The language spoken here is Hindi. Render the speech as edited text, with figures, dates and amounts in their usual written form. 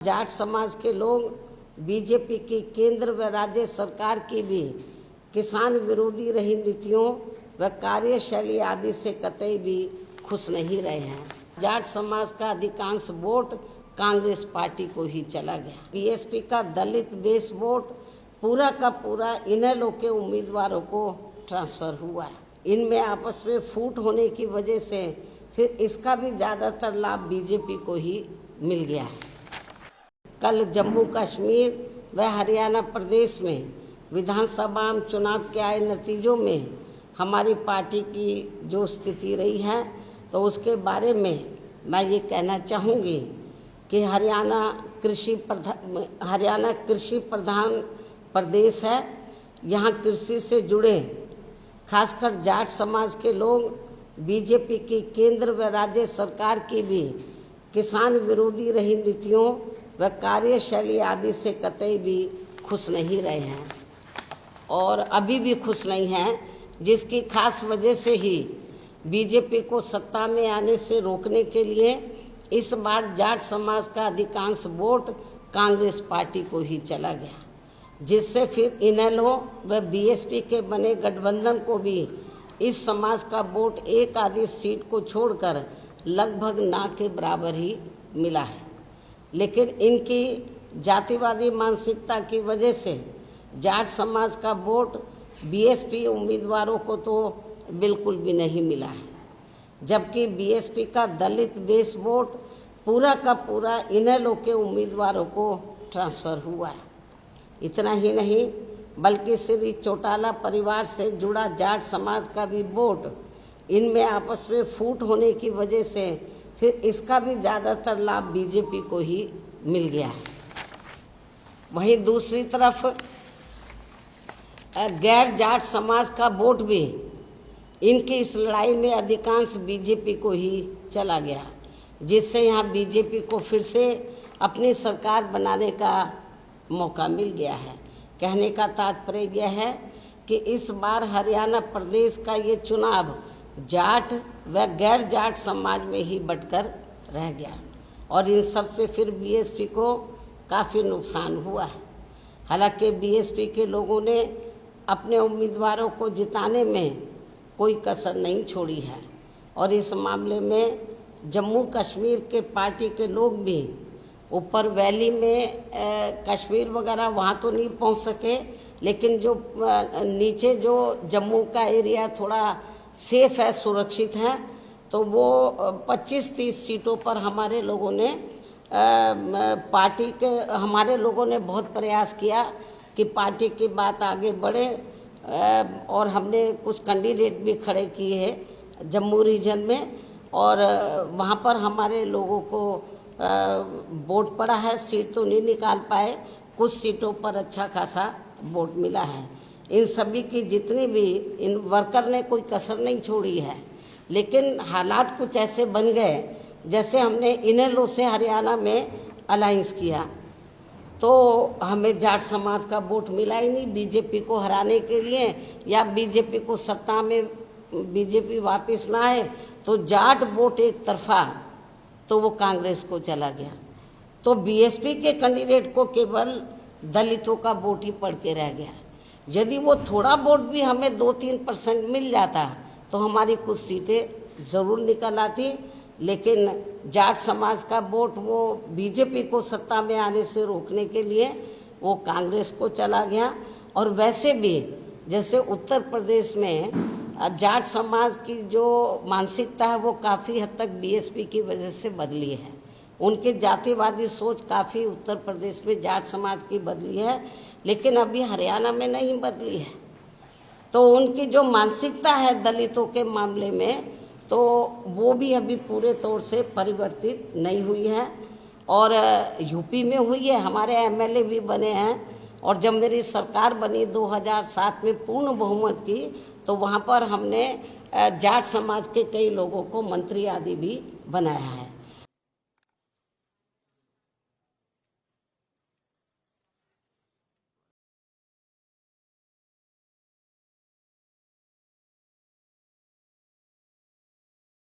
जाट समाज के लोग बीजेपी की केंद्र व राज्य सरकार की भी किसान विरोधी रही नीतियों व कार्यशैली आदि से कतई भी खुश नहीं रहे हैं। जाट समाज का अधिकांश वोट कांग्रेस पार्टी को ही चला गया। बीएसपी का दलित बेस वोट पूरा का पूरा इनेलो के उम्मीदवारों को ट्रांसफर हुआ है। इनमें आपस में फूट होने की वजह से फिर इसका भी ज्यादातर लाभ बीजेपी को ही मिल गया है। कल जम्मू कश्मीर व हरियाणा प्रदेश में विधानसभा चुनाव के आए नतीजों में हमारी पार्टी की जो स्थिति रही है तो उसके बारे में मैं ये कहना चाहूँगी कि हरियाणा कृषि प्रधान प्रदेश है। यहाँ कृषि से जुड़े खासकर जाट समाज के लोग बीजेपी की केंद्र व राज्य सरकार की भी किसान विरोधी रही नीतियों व कार्यशैली आदि से कतई भी खुश नहीं रहे हैं और अभी भी खुश नहीं हैं, जिसकी खास वजह से ही बीजेपी को सत्ता में आने से रोकने के लिए इस बार जाट समाज का अधिकांश वोट कांग्रेस पार्टी को ही चला गया, जिससे फिर इनेलो व बीएसपी के बने गठबंधन को भी इस समाज का वोट एक आधी सीट को छोड़कर लगभग ना के बराबर ही मिला है। लेकिन इनकी जातिवादी मानसिकता की वजह से जाट समाज का वोट बीएसपी उम्मीदवारों को तो बिल्कुल भी नहीं मिला है, जबकि बीएसपी का दलित बेस वोट पूरा का पूरा इनेलो के उम्मीदवारों को ट्रांसफर हुआ है। इतना ही नहीं बल्कि श्री चौटाला परिवार से जुड़ा जाट समाज का भी वोट इनमें आपस में फूट होने की वजह से फिर इसका भी ज़्यादातर लाभ बीजेपी को ही मिल गया है। वहीं दूसरी तरफ गैर जाट समाज का वोट भी इनकी इस लड़ाई में अधिकांश बीजेपी को ही चला गया, जिससे यहाँ बीजेपी को फिर से अपनी सरकार बनाने का मौका मिल गया है। कहने का तात्पर्य यह है कि इस बार हरियाणा प्रदेश का ये चुनाव जाट व गैर जाट समाज में ही बंटकर रह गया और इन सब से फिर बीएसपी को काफ़ी नुकसान हुआ है। हालांकि बीएसपी के लोगों ने अपने उम्मीदवारों को जिताने में कोई कसर नहीं छोड़ी है और इस मामले में जम्मू कश्मीर के पार्टी के लोग भी ऊपर वैली में कश्मीर वगैरह वहाँ तो नहीं पहुँच सके, लेकिन जो नीचे जो जम्मू का एरिया थोड़ा सेफ है, सुरक्षित है, तो वो 25-30 सीटों पर हमारे लोगों ने हमारे लोगों ने बहुत प्रयास किया कि पार्टी की बात आगे बढ़े और हमने कुछ कैंडिडेट भी खड़े किए जम्मू रीजन में और वहाँ पर हमारे लोगों को वोट पड़ा है। सीट तो नहीं निकाल पाए, कुछ सीटों पर अच्छा खासा वोट मिला है। इन सभी की जितनी भी इन वर्कर ने कोई कसर नहीं छोड़ी है, लेकिन हालात कुछ ऐसे बन गए जैसे हमने इनेलो से हरियाणा में अलायंस किया तो हमें जाट समाज का वोट मिला ही नहीं बीजेपी को हराने के लिए, या बीजेपी को सत्ता में बीजेपी वापस ना आए तो जाट वोट एक तरफा तो वो कांग्रेस को चला गया। तो बीएसपी के कैंडिडेट को केवल दलितों का वोट ही पड़ के रह गया। यदि वो थोड़ा वोट भी हमें 2-3% मिल जाता तो हमारी कुछ सीटें ज़रूर निकल आती, लेकिन जाट समाज का वोट वो बीजेपी को सत्ता में आने से रोकने के लिए वो कांग्रेस को चला गया। और वैसे भी जैसे उत्तर प्रदेश में जाट समाज की जो मानसिकता है वो काफ़ी हद तक बीएसपी की वजह से बदली है। उनकी जातिवादी सोच काफ़ी उत्तर प्रदेश में जाट समाज की बदली है, लेकिन अभी हरियाणा में नहीं बदली है। तो उनकी जो मानसिकता है दलितों के मामले में तो वो भी अभी पूरे तौर से परिवर्तित नहीं हुई है। और यूपी में हुई है, हमारे एमएलए भी बने हैं और जब मेरी सरकार बनी 2007 में पूर्ण बहुमत की तो वहाँ पर हमने जाट समाज के कई लोगों को मंत्री आदि भी बनाया है।